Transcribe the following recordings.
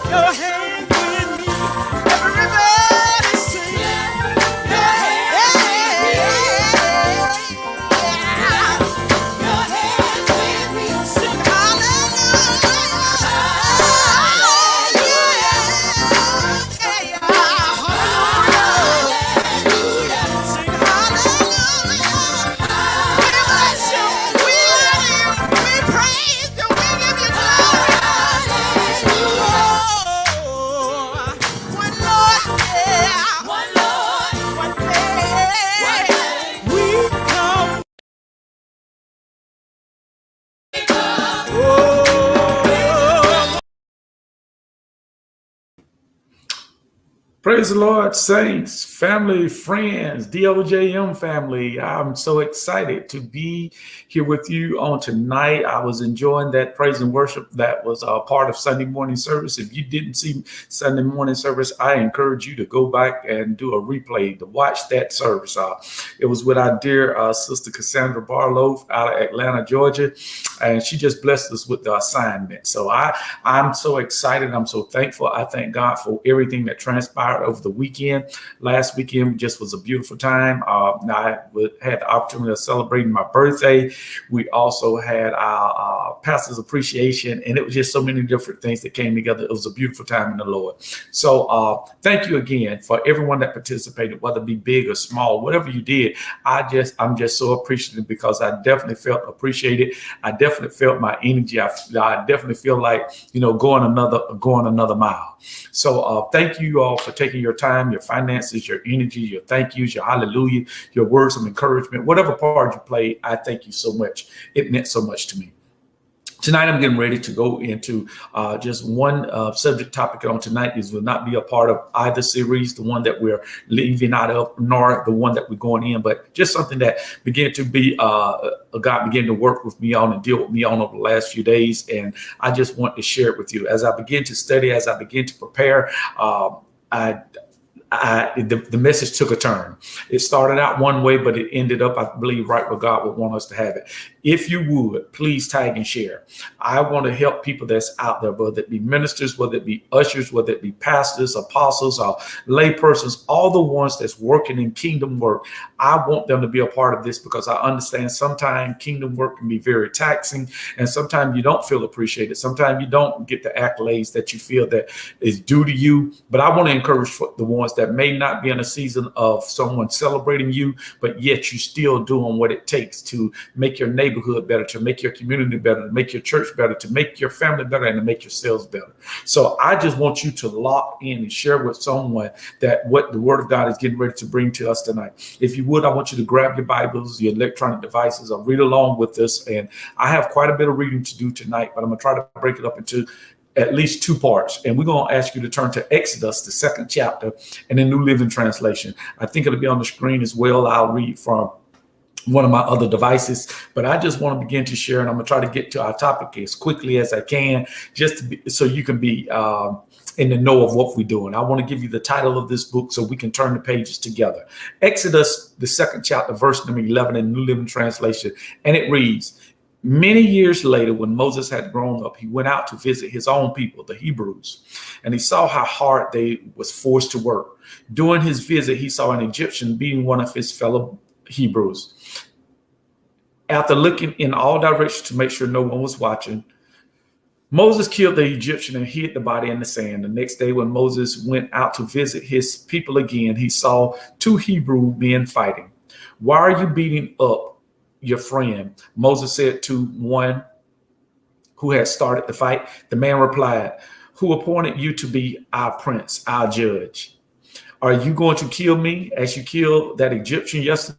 your hands with me. Everybody sing. Your hands with me. Sing hallelujah. Sing hallelujah. We bless you. We love you. We praise you. We give you glory. One Lord, yeah. One Lord, one faith. We come. Praise the Lord, saints, family, friends, DOJM family. I'm so excited to be here with you on tonight. I was enjoying that praise and worship that was a part of Sunday morning service. If you didn't see Sunday morning service, I encourage you to go back and do a replay to watch that service. It was with our dear sister Cassandra Barlow out of Atlanta, Georgia, and she just blessed us with the assignment. So I'm so excited. I'm so thankful. I thank God for everything that transpired over the weekend. Last weekend just was a beautiful time. I had the opportunity of celebrating my birthday. We also had our pastor's appreciation, and it was just so many different things that came together. It was a beautiful time in the Lord. So thank you again for everyone that participated, whether it be big or small, whatever you did. I'm just so appreciative because I definitely felt appreciated. I definitely felt my energy. I definitely feel like, going another mile. So thank you all for taking your time, your finances, your energy, your thank yous, your hallelujah, your words of encouragement, whatever part you played. I thank you so much. It meant so much to me. Tonight, I'm getting ready to go into just one subject topic on tonight. This will not be a part of either series, the one that we're leaving out of, nor the one that we're going in, but just something that began to be, God began to work with me on and deal with me on over the last few days. And I just want to share it with you. As I begin to study, as I begin to prepare, the message took a turn. It started out one way, but it ended up, I believe, right where God would want us to have it. If you would, please tag and share. I want to help people that's out there, whether it be ministers, whether it be ushers, whether it be pastors, apostles, or lay persons, all the ones that's working in kingdom work. I want them to be a part of this because I understand sometimes kingdom work can be very taxing, and sometimes you don't feel appreciated. Sometimes you don't get the accolades that you feel that is due to you. But I want to encourage the ones that may not be in a season of someone celebrating you, but yet you still doing what it takes to make your neighborhood better, to make your community better, to make your church better, to make your family better, and to make yourselves better. So I just want you to lock in and share with someone that what the word of God is getting ready to bring to us tonight. If you would, I want you to grab your Bibles, your electronic devices, or read along with us. And I have quite a bit of reading to do tonight, but I'm going to try to break it up into at least two parts. And we're going to ask you to turn to Exodus, the 2nd chapter, in the New Living Translation. I think it'll be on the screen as well. I'll read from one of my other devices, but I just want to begin to share, and I'm going to try to get to our topic as quickly as I can, just to be, so you can be in the know of what we're doing. I want to give you the title of this book so we can turn the pages together. Exodus, the 2nd chapter, verse number 11 in New Living Translation, and it reads, "Many years later, when Moses had grown up, he went out to visit his own people, the Hebrews, and he saw how hard they was forced to work. During his visit, he saw an Egyptian beating one of his fellow Hebrews. After looking in all directions to make sure no one was watching, Moses killed the Egyptian and hid the body in the sand. The next day, when Moses went out to visit his people again, he saw 2 Hebrew men fighting. 'Why are you beating up your friend?' Moses said to one who had started the fight. The man replied, 'Who appointed you to be our prince, our judge? Are you going to kill me as you killed that Egyptian yesterday?'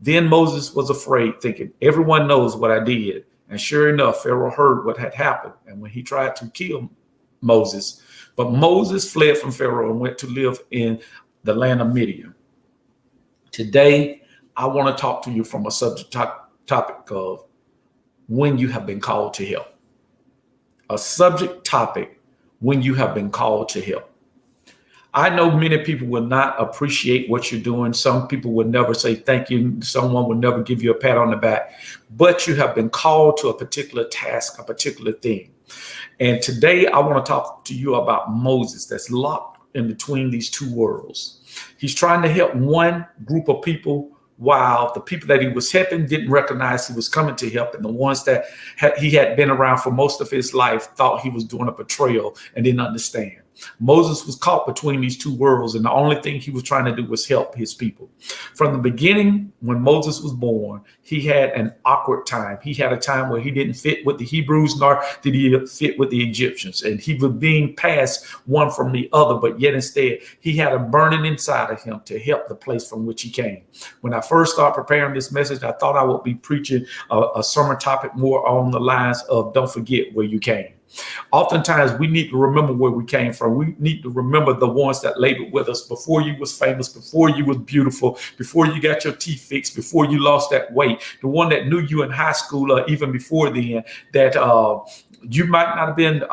Then Moses was afraid, thinking, 'Everyone knows what I did.' And sure enough, Pharaoh heard what had happened, and when he tried to kill Moses, but Moses fled from Pharaoh and went to live in the land of Midian." Today, I want to talk to you from a subject topic of when you have been called to help. A subject topic, when you have been called to help. I know many people will not appreciate what you're doing. Some people will never say thank you. Someone will never give you a pat on the back, but you have been called to a particular task, a particular thing. And today I want to talk to you about Moses that's locked in between these two worlds. He's trying to help one group of people while the people that he was helping didn't recognize he was coming to help. And the ones that he had been around for most of his life thought he was doing a betrayal and didn't understand. Moses was caught between these two worlds, and the only thing he was trying to do was help his people. From the beginning, when Moses was born, he had an awkward time. He had a time where he didn't fit with the Hebrews, nor did he fit with the Egyptians. And he was being passed one from the other, but yet instead, he had a burning inside of him to help the place from which he came. When I first started preparing this message, I thought I would be preaching a sermon topic more on the lines of don't forget where you came. Oftentimes, we need to remember where we came from. We need to remember the ones that labored with us before you was famous, before you was beautiful, before you got your teeth fixed, before you lost that weight. The one that knew you in high school or even before then, that you might not have been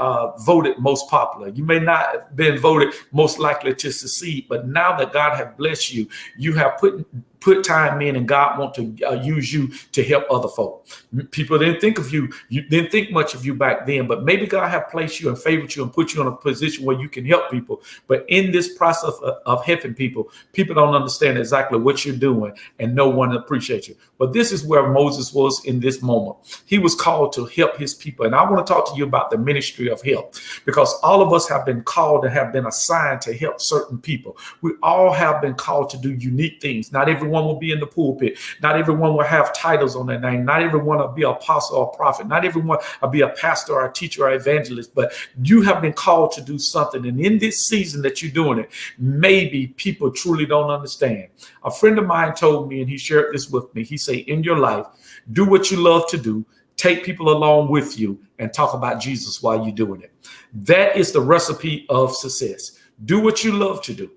voted most popular. You may not have been voted most likely to succeed. But now that God has blessed you, you have put time in, and God wants to use you to help other folk. People didn't think of you. You didn't think much of you back then, but maybe God have placed you and favored you and put you in a position where you can help people. But in this process of helping people, people don't understand exactly what you're doing, and no one appreciates you. But this is where Moses was in this moment. He was called to help his people. And I want to talk to you about the ministry of help, because all of us have been called and have been assigned to help certain people. We all have been called to do unique things. Not everyone will be in the pulpit. Not everyone will have titles on their name. Not everyone will be an apostle or prophet. Not everyone will be a pastor or a teacher or evangelist. But you have been called to do something. And in this season that you're doing it, maybe people truly don't understand. A friend of mine told me, and he shared this with me. He said, in your life, do what you love to do. Take people along with you and talk about Jesus while you're doing it. That is the recipe of success. Do what you love to do.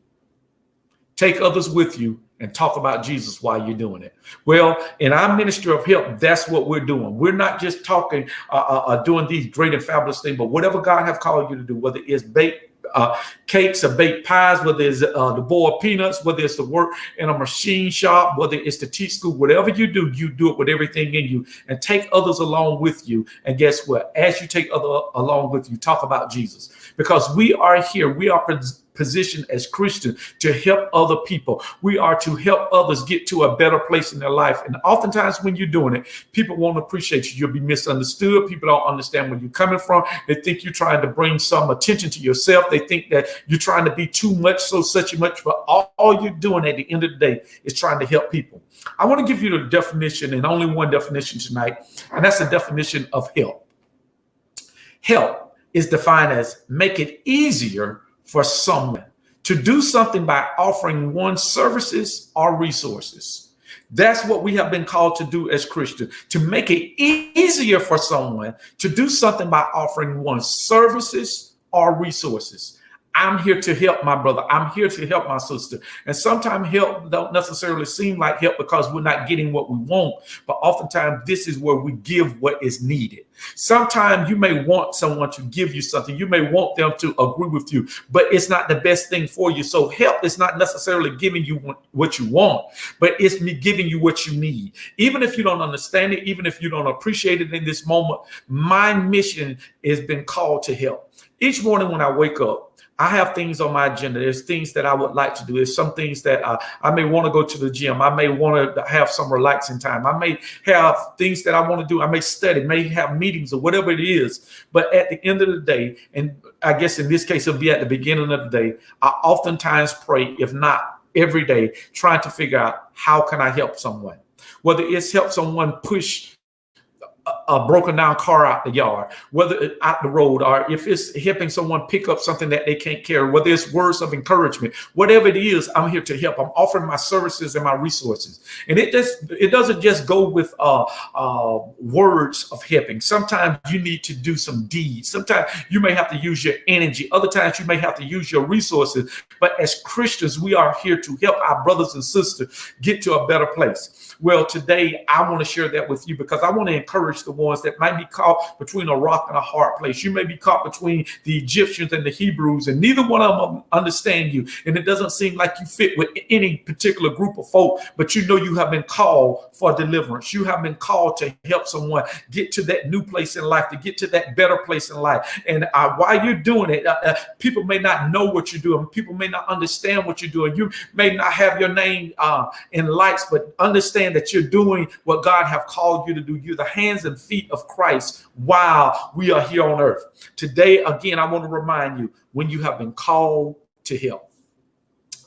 Take others with you and talk about Jesus while you're doing it. Well, in our ministry of help, that's what we're doing. We're not just talking, doing these great and fabulous things, but whatever God have called you to do, whether it's baked cakes or baked pies, whether it's the boiled peanuts, whether it's to work in a machine shop, whether it's to teach school, whatever you do it with everything in you, and take others along with you. And guess what? As you take others along with you, talk about Jesus, because we are here. We are positioned as Christians to help other people. We are to help others get to a better place in their life. And oftentimes when you're doing it, people won't appreciate you. You'll be misunderstood. People don't understand where you're coming from. They think you're trying to bring some attention to yourself. They think that you're trying to be too much, so such and much. But all you're doing at the end of the day is trying to help people. I want to give you the definition, and only one definition tonight, and that's the definition of help. Help is defined as make it easier for someone to do something by offering one services or resources. That's what we have been called to do as Christians, to make it easier for someone to do something by offering one services or resources. I'm here to help my brother. I'm here to help my sister. And sometimes help don't necessarily seem like help because we're not getting what we want. But oftentimes this is where we give what is needed. Sometimes you may want someone to give you something. You may want them to agree with you, but it's not the best thing for you. So help is not necessarily giving you what you want, but it's me giving you what you need. Even if you don't understand it, even if you don't appreciate it in this moment, my mission has been called to help. Each morning when I wake up, I have things on my agenda. There's things that I would like to do. There's some things that I may want to go to the gym. I may want to have some relaxing time. I may have things that I want to do. I may study, may have meetings or whatever it is. But at the end of the day, and I guess in this case, it'll be at the beginning of the day, I oftentimes pray, if not every day, trying to figure out how can I help someone. Whether it's help someone push a broken down car out the yard, whether it's out the road, or if it's helping someone pick up something that they can't carry, whether it's words of encouragement, whatever it is, I'm here to help. I'm offering my services and my resources. And it doesn't just go with words of helping. Sometimes you need to do some deeds. Sometimes you may have to use your energy. Other times you may have to use your resources. But as Christians, we are here to help our brothers and sisters get to a better place. Well, today I want to share that with you because I want to encourage the ones that might be caught between a rock and a hard place. You may be caught between the Egyptians and the Hebrews, and neither one of them understand you. And it doesn't seem like you fit with any particular group of folk, but you know you have been called for deliverance. You have been called to help someone get to that new place in life, to get to that better place in life. And while you're doing it, people may not know what you're doing. People may not understand what you're doing. You may not have your name in lights, but understand that you're doing what God have called you to do. You're the hands and feet of Christ while we are here on earth. Today, again, I want to remind you, when you have been called to help.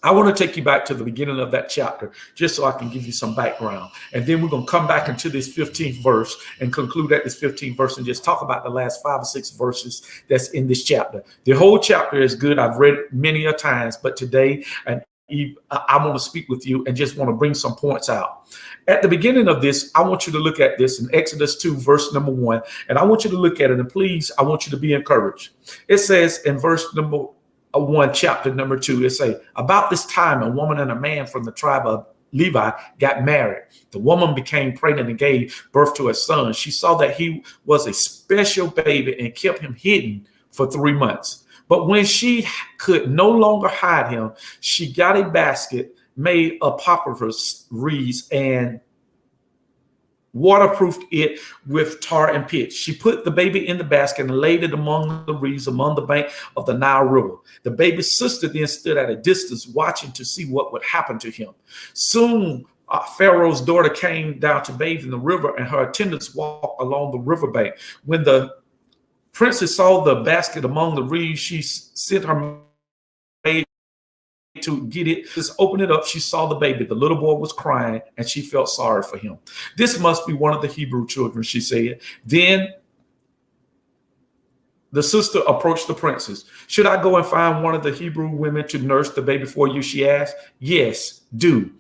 I want to take you back to the beginning of that chapter, just so I can give you some background. And then we're going to come back into this 15th verse and conclude at this 15th verse and just talk about the last 5 or 6 verses that's in this chapter. The whole chapter is good. I've read it many a times, but today I want to speak with you and just want to bring some points out. At the beginning of this, I want you to look at this in Exodus 2, verse number 1. And I want you to look at it, and please, I want you to be encouraged. It says in verse number 1, chapter number 2, it says, about this time, a woman and a man from the tribe of Levi got married. The woman became pregnant and gave birth to a son. She saw that he was a special baby and kept him hidden for 3 months. But when she could no longer hide him, she got a basket made of papyrus reeds and waterproofed it with tar and pitch. She put the baby in the basket and laid it among the reeds among the bank of the Nile River. The baby's sister then stood at a distance watching to see what would happen to him. Soon, Pharaoh's daughter came down to bathe in the river, and her attendants walked along the riverbank. When the princess saw the basket among the reeds, she sent her maid to get it. Just open it up. She saw the baby. The little boy was crying, and she felt sorry for him. This must be one of the Hebrew children, she said. Then the sister approached the princess. Should I go and find one of the Hebrew women to nurse the baby for you? She asked. Yes, do.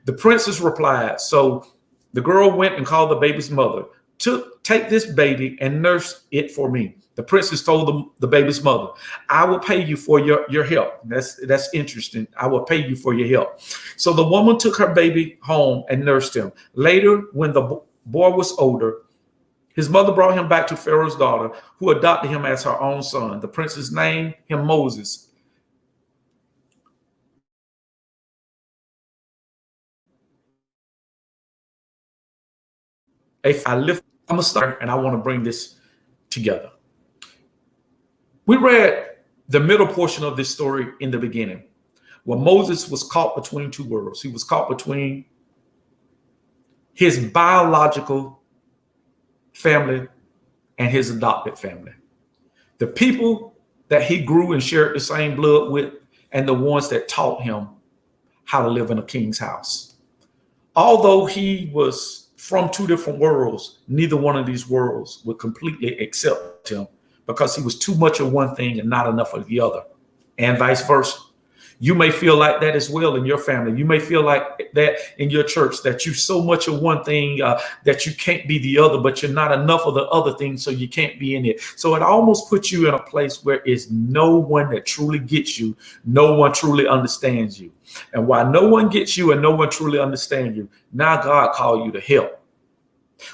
The princess replied. So the girl went and called the baby's mother. Take this baby and nurse it for me. The princess told the baby's mother, I will pay you for your help. That's interesting. I will pay you for your help. So the woman took her baby home and nursed him. Later, when the boy was older, his mother brought him back to Pharaoh's daughter, who adopted him as her own son. The princess named him Moses. I'm going to start, and I want to bring this together. We read the middle portion of this story in the beginning, where Moses was caught between two worlds. He was caught between his biological family and his adopted family. The people that he grew and shared the same blood with, and the ones that taught him how to live in a king's house. Although he was from two different worlds, neither one of these worlds would completely accept him, because he was too much of one thing and not enough of the other, and vice versa. You may feel like that as well in your family. You may feel like that in your church, that you're so much of one thing that you can't be the other, but you're not enough of the other thing, so you can't be in it. So it almost puts you in a place where it's no one that truly gets you. No one truly understands you. And while no one gets you and no one truly understands you, now God called you to help.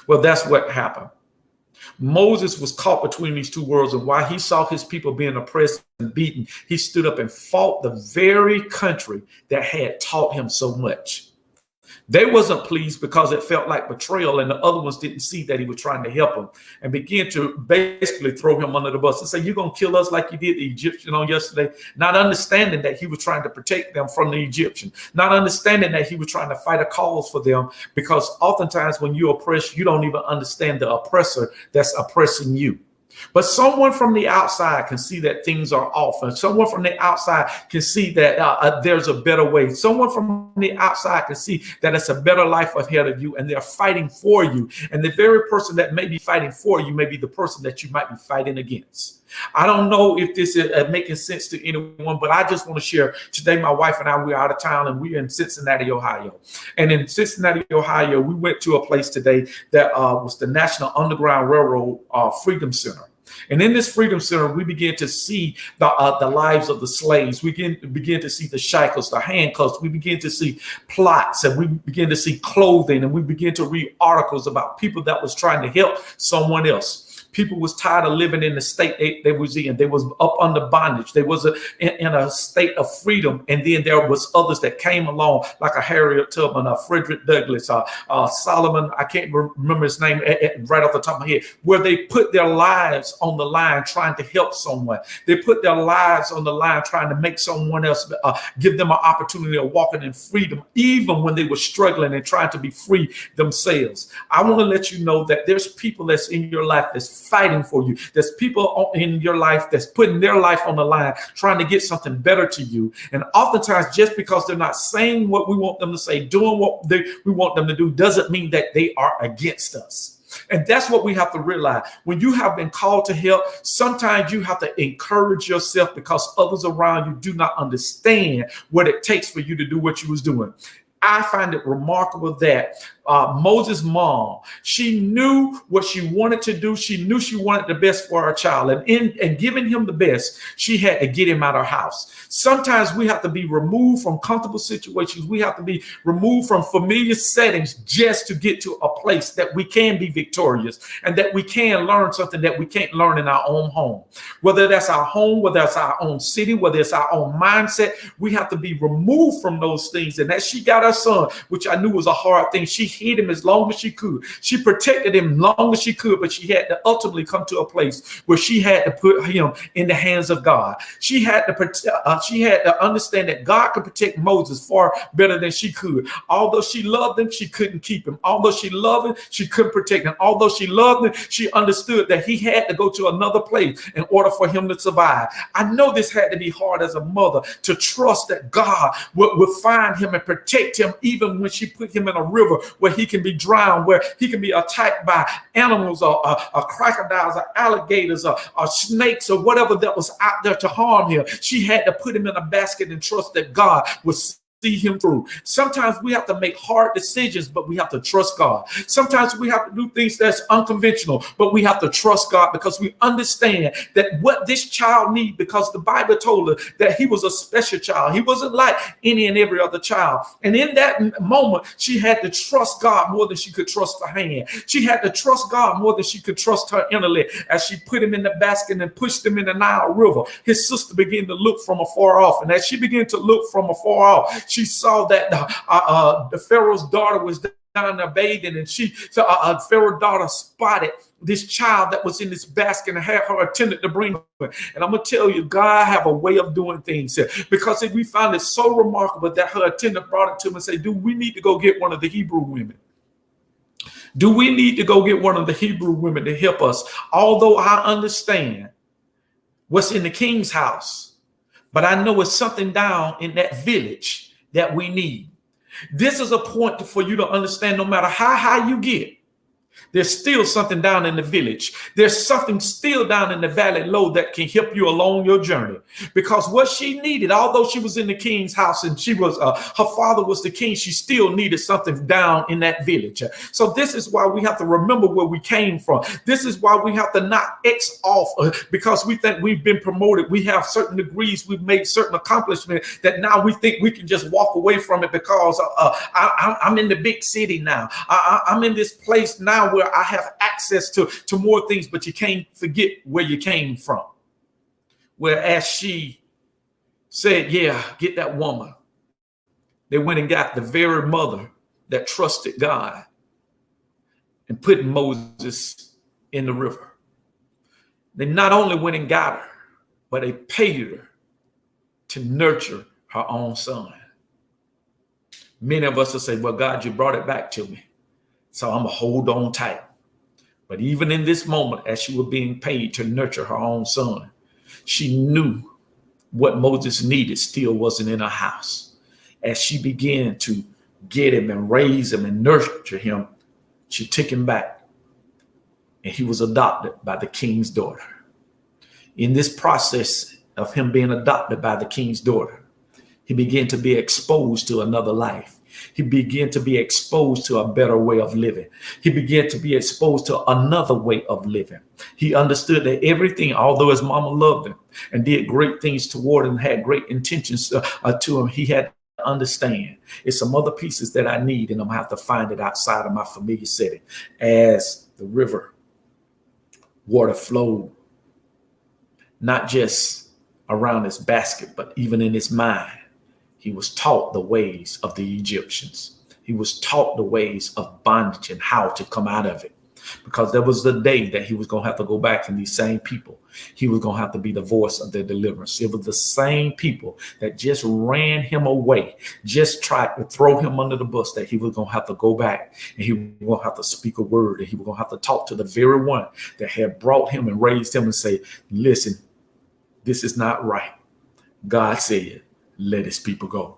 Well, that's what happened. Moses was caught between these two worlds, and while he saw his people being oppressed and beaten, he stood up and fought the very country that had taught him so much. They wasn't pleased because it felt like betrayal, and the other ones didn't see that he was trying to help them, and began to basically throw him under the bus and say, you're going to kill us like you did the Egyptian on yesterday, not understanding that he was trying to protect them from the Egyptian, not understanding that he was trying to fight a cause for them, because oftentimes when you're oppressed, you don't even understand the oppressor that's oppressing you. But someone from the outside can see that things are off, and someone from the outside can see that there's a better way. Someone from the outside can see that it's a better life ahead of you, and they're fighting for you. And the very person that may be fighting for you may be the person that you might be fighting against. I don't know if this is making sense to anyone, but I just want to share today. My wife and I, we're out of town, and we're in Cincinnati, Ohio. And in Cincinnati, Ohio, we went to a place today that was the National Underground Railroad Freedom Center. And in this Freedom Center, we begin to see the lives of the slaves. We begin to see the shackles, the handcuffs. We begin to see plots, and we begin to see clothing, and we begin to read articles about people that was trying to help someone else. People was tired of living in the state they was in. They was up under bondage. They was in a state of freedom. And then there was others that came along, like a Harriet Tubman, a Frederick Douglass, Solomon, I can't remember his name right off the top of my head, where they put their lives on the line trying to help someone. They put their lives on the line trying to make someone else, give them an opportunity of walking in freedom, even when they were struggling and trying to be free themselves. I want to let you know that there's people that's in your life that's fighting for you. There's people in your life that's putting their life on the line, trying to get something better to you. And oftentimes, just because they're not saying what we want them to say, doing what we want them to do, doesn't mean that they are against us. And that's what we have to realize. When you have been called to help, sometimes you have to encourage yourself because others around you do not understand what it takes for you to do what you was doing. I find it remarkable that Moses' mom, she knew what she wanted to do. She knew she wanted the best for her child. And in giving him the best, she had to get him out of her house. Sometimes we have to be removed from comfortable situations. We have to be removed from familiar settings just to get to a place that we can be victorious and that we can learn something that we can't learn in our own home. Whether that's our home, whether that's our own city, whether it's our own mindset, we have to be removed from those things. And as she got her son, which I knew was a hard thing, she hid him as long as she could. She protected him long as she could, but she had to ultimately come to a place where she had to put him in the hands of God. She had to understand that God could protect Moses far better than she could. Although she loved him, she couldn't keep him. Although she loved him, she couldn't protect him. Although she loved him, she understood that he had to go to another place in order for him to survive. I know this had to be hard as a mother to trust that God would find him and protect him, even when she put him in a river where he can be drowned, where he can be attacked by animals or crocodiles or alligators or snakes or whatever that was out there to harm him. She had to put him in a basket and trust that God was see him through. Sometimes we have to make hard decisions, but we have to trust God. Sometimes we have to do things that's unconventional, but we have to trust God because we understand that what this child needs, because the Bible told her that he was a special child. He wasn't like any and every other child. And in that moment, she had to trust God more than she could trust her hand. She had to trust God more than she could trust her intellect. As she put him in the basket and pushed him in the Nile River, his sister began to look from afar off. And as she began to look from afar off, she saw that the Pharaoh's daughter was down there bathing, and Pharaoh's daughter spotted this child that was in this basket and had her attendant to bring her. And I'm going to tell you, God have a way of doing things here, because we found it so remarkable that her attendant brought it to him and said, do we need to go get one of the Hebrew women? Do we need to go get one of the Hebrew women to help us? Although I understand what's in the king's house, but I know it's something down in that village that we need. This is a point for you to understand, no matter how high you get, there's still something down in the village. There's something still down in the valley low that can help you along your journey. Because what she needed, although she was in the king's house and she was her father was the king, she still needed something down in that village. So this is why we have to remember where we came from. This is why we have to not X off because we think we've been promoted. We have certain degrees. We've made certain accomplishments that now we think we can just walk away from it because I'm in the big city now. I'm in this place now where I have access to more things, but you can't forget where you came from. Whereas she said, yeah, get that woman. They went and got the very mother that trusted God and put Moses in the river. They not only went and got her, but they paid her to nurture her own son. Many of us will say, well, God, you brought it back to me, so I'm going to hold on tight. But even in this moment, as she was being paid to nurture her own son, she knew what Moses needed still wasn't in her house. As she began to get him and raise him and nurture him, she took him back, and he was adopted by the king's daughter. In this process of him being adopted by the king's daughter, he began to be exposed to another life. He began to be exposed to a better way of living. He began to be exposed to another way of living. He understood that everything, although his mama loved him and did great things toward him, had great intentions to him, he had to understand it's some other pieces that I need, and I'm gonna have to find it outside of my familiar setting. As the river water flowed, not just around his basket, but even in his mind, he was taught the ways of the Egyptians. He was taught the ways of bondage and how to come out of it. Because there was the day that he was going to have to go back to these same people. He was going to have to be the voice of their deliverance. It was the same people that just ran him away, just tried to throw him under the bus, that he was going to have to go back and he was going to have to speak a word, and he was going to have to talk to the very one that had brought him and raised him and say, listen, this is not right. God said, let his people go.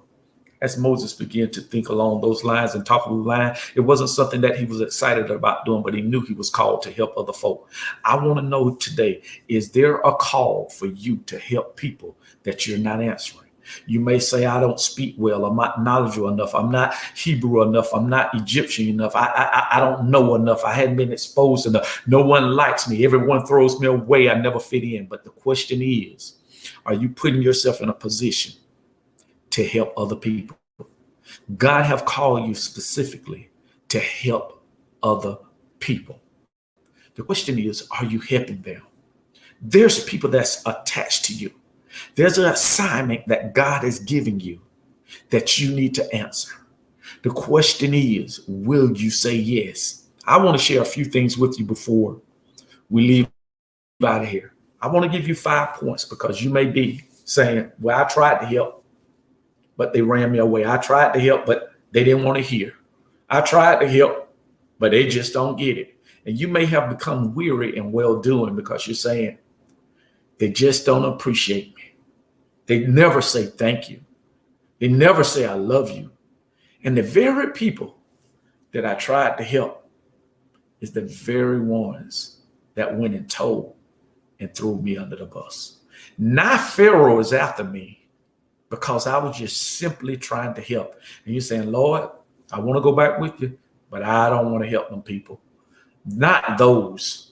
As Moses began to think along those lines and talk along the line, it wasn't something that he was excited about doing, but he knew he was called to help other folk. I want to know today, is there a call for you to help people that you're not answering? You may say, I don't speak well. I'm not knowledgeable enough. I'm not Hebrew enough. I'm not Egyptian enough. I don't know enough. I hadn't been exposed enough. No one likes me. Everyone throws me away. I never fit in. But the question is, are you putting yourself in a position to help other people? God have called you specifically to help other people. The question is, are you helping them? There's people that's attached to you. There's an assignment that God is giving you that you need to answer. The question is, will you say yes? I want to share a few things with you before we leave out of here. I want to give you 5 points, because you may be saying, well, I tried to help, but they ran me away. I tried to help, but they didn't want to hear. I tried to help, but they just don't get it. And you may have become weary in well-doing because you're saying, they just don't appreciate me. They never say thank you. They never say I love you. And the very people that I tried to help is the very ones that went and told and threw me under the bus. Now Pharaoh is after me because I was just simply trying to help. And you're saying, Lord, I want to go back with you, but I don't want to help them people. Not those,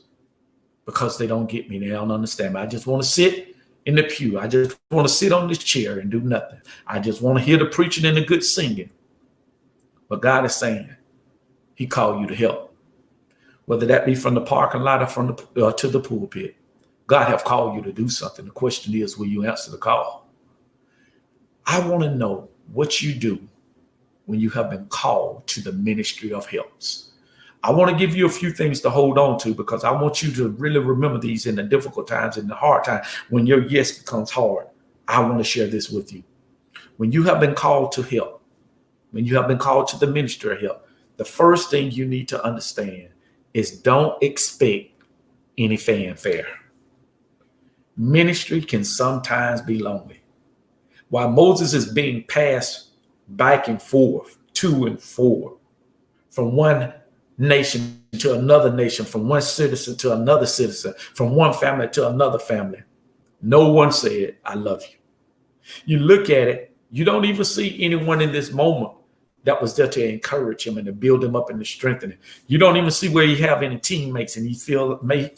because they don't get me. They don't understand me. I just want to sit in the pew. I just want to sit on this chair and do nothing. I just want to hear the preaching and the good singing. But God is saying he called you to help, whether that be from the parking lot or from the to the pulpit. God have called you to do something. The question is, will you answer the call? I want to know what you do when you have been called to the ministry of helps. I want to give you a few things to hold on to, because I want you to really remember these in the difficult times, in the hard time, when your yes becomes hard. I want to share this with you. When you have been called to help, when you have been called to the ministry of help, the first thing you need to understand is don't expect any fanfare. Ministry can sometimes be lonely. While Moses is being passed back and forth, to and forth, from one nation to another nation, from one citizen to another citizen, from one family to another family, no one said, I love you. You look at it, you don't even see anyone in this moment that was there to encourage him and to build him up and to strengthen him. You don't even see where you have any teammates, and you may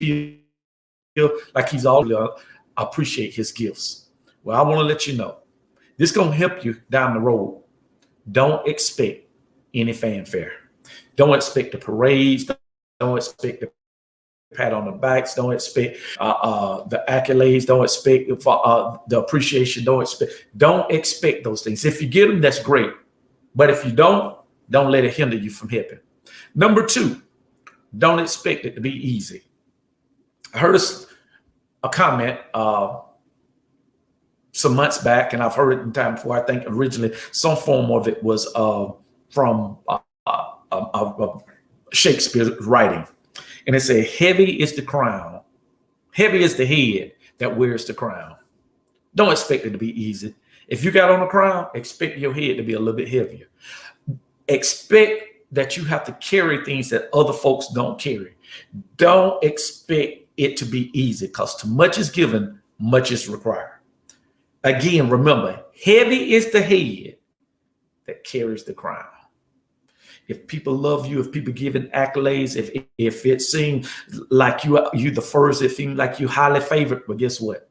feel like he's all appreciate his gifts. Well, I want to let you know, this is going to help you down the road. Don't expect any fanfare. Don't expect the parades. Don't expect the pat on the backs. Don't expect the accolades. Don't expect the appreciation. Don't expect those things. If you get them, that's great. But if you don't let it hinder you from helping. Number 2, don't expect it to be easy. I heard a comment some months back, and I've heard it in time before. I think originally some form of it was from Shakespeare's writing. And it said, heavy is the crown, heavy is the head that wears the crown. Don't expect it to be easy. If you got on a crown, expect your head to be a little bit heavier. Expect that you have to carry things that other folks don't carry. Don't expect it to be easy, because too much is given, much is required. Again, remember, heavy is the head that carries the crown. If people love you, if people giving accolades, if it seems like you the first, it seems like you highly favored, but guess what?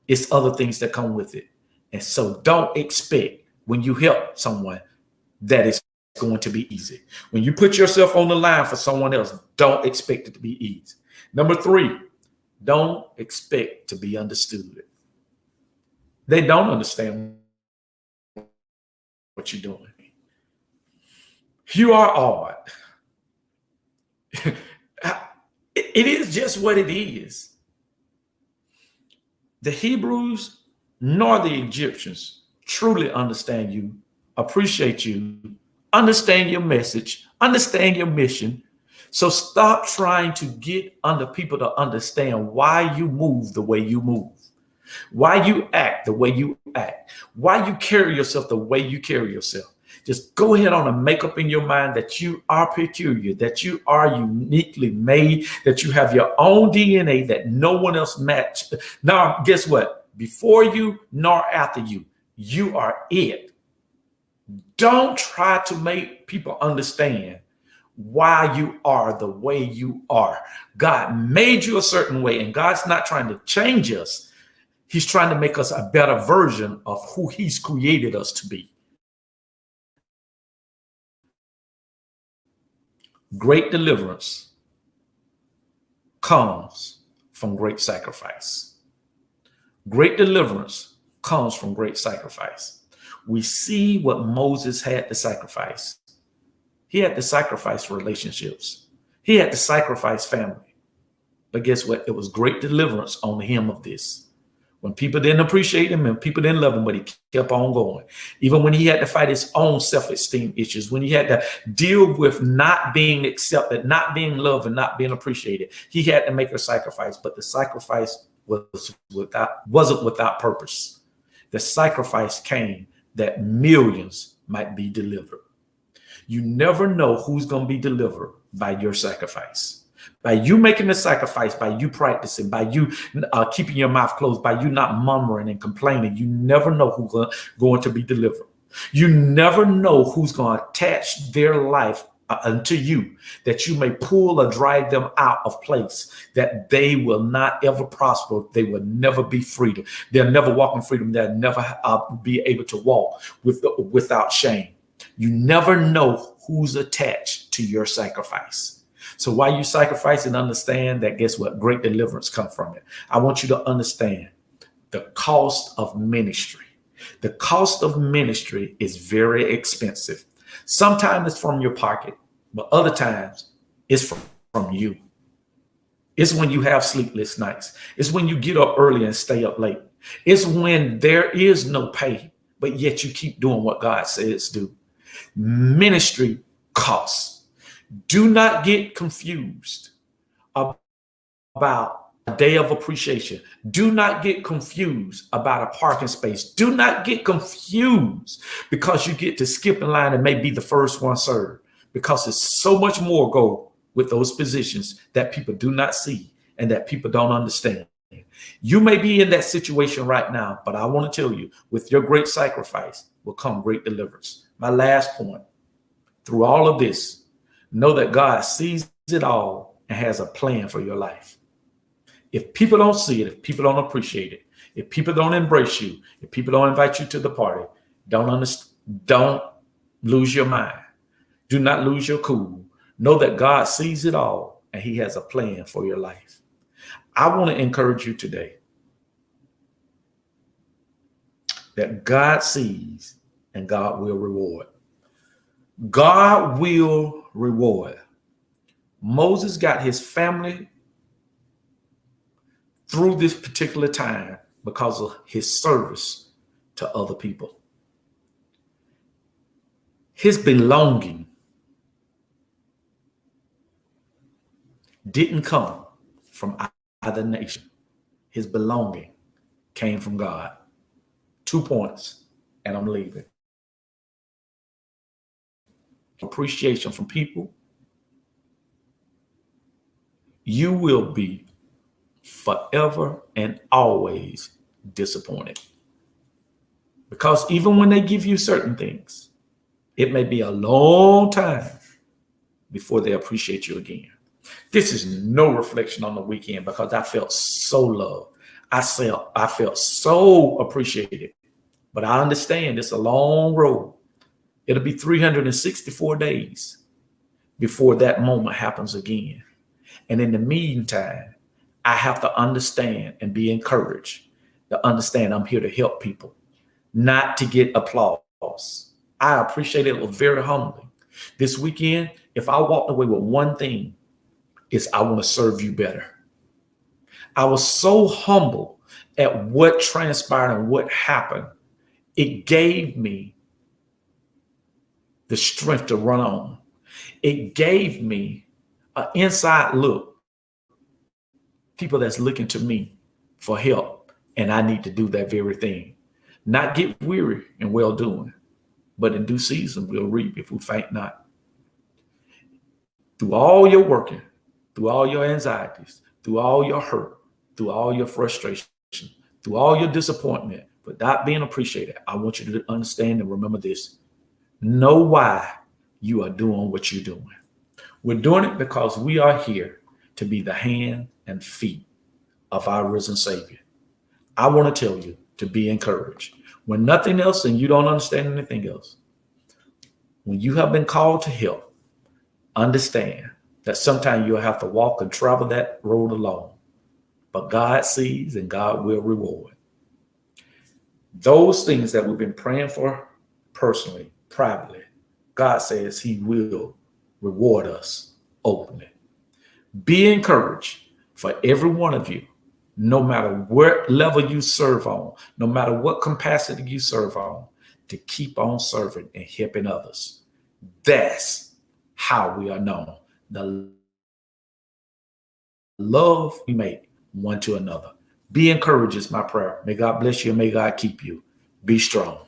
It's other things that come with it. And so don't expect when you help someone that it's going to be easy. When you put yourself on the line for someone else, don't expect it to be easy. Number 3, don't expect to be understood. They don't understand what you're doing. You are odd. It is just what it is. The Hebrews nor the Egyptians truly understand you, appreciate you, understand your message, understand your mission. So stop trying to get under people to understand why you move the way you move, why you act the way you act, why you carry yourself the way you carry yourself. Just go ahead on and make up in your mind that you are peculiar, that you are uniquely made, that you have your own DNA that no one else matches. Now, guess what? Before you nor after you, you are it. Don't try to make people understand why you are the way you are. God made you a certain way, and God's not trying to change us. He's trying to make us a better version of who he's created us to be. Great deliverance comes from great sacrifice. Great deliverance comes from great sacrifice. We see what Moses had to sacrifice. He had to sacrifice relationships. He had to sacrifice family. But guess what? It was great deliverance on him of this. When people didn't appreciate him and people didn't love him, but he kept on going. Even when he had to fight his own self-esteem issues, when he had to deal with not being accepted, not being loved, and not being appreciated, he had to make a sacrifice. But the sacrifice wasn't without purpose. The sacrifice came that millions might be delivered. You never know who's going to be delivered by your sacrifice. By you making the sacrifice, by you practicing, by you keeping your mouth closed, by you not murmuring and complaining, you never know who's going to be delivered. You never know who's going to attach their life unto you, that you may pull or drag them out of place, that they will not ever prosper. They will never be freedom. They'll never walk in freedom. They'll never be able to walk without shame. You never know who's attached to your sacrifice. So while you sacrifice and understand that, guess what? Great deliverance comes from it. I want you to understand the cost of ministry. The cost of ministry is very expensive. Sometimes it's from your pocket, but other times it's from you. It's when you have sleepless nights. It's when you get up early and stay up late. It's when there is no pay, but yet you keep doing what God says do. Ministry costs. Do not get confused about a day of appreciation. Do not get confused about a parking space. Do not get confused because you get to skip in line and may be the first one served, because it's so much more go with those positions that people do not see and that people don't understand. You may be in that situation right now, but I want to tell you, with your great sacrifice will come great deliverance. My last point, through all of this, know that God sees it all and has a plan for your life. If people don't see it, if people don't appreciate it, if people don't embrace you, if people don't invite you to the party, don't lose your mind. Do not lose your cool. Know that God sees it all and he has a plan for your life. I want to encourage you today that God sees and God will reward. God will reward. Moses got his family through this particular time because of his service to other people. His belonging didn't come from either nation. His belonging came from God. 2 points, and I'm leaving. Appreciation from people, you will be forever and always disappointed. Because even when they give you certain things, It may be a long time before they appreciate you again. This is no reflection on the weekend because I felt so loved. I felt so appreciated. But I understand it's a long road. It'll be 364 days before that moment happens again. And in the meantime, I have to understand and be encouraged to understand I'm here to help people, not to get applause. I appreciate it. It was very humbling. This weekend, if I walked away with one thing, it's I want to serve you better. I was so humble at what transpired and what happened. It gave me the strength to run on. It gave me an inside look. People that's looking to me for help, and I need to do that very thing. Not get weary in well doing, but in due season we'll reap if we faint not. Through all your working, through all your anxieties, through all your hurt, through all your frustration, through all your disappointment, but not being appreciated, I want you to understand and remember this. Know why you are doing what you're doing. We're doing it because we are here to be the hand and feet of our risen Savior. I want to tell you to be encouraged. When nothing else and you don't understand anything else, when you have been called to help, understand that sometimes you'll have to walk and travel that road alone. But God sees and God will reward. Those things that we've been praying for personally, privately, God says he will reward us openly. Be encouraged for every one of you, no matter what level you serve on, no matter what capacity you serve on, to keep on serving and helping others. That's how we are known. The love we make one to another. Be encouraged is my prayer. May God bless you and may God keep you. Be strong.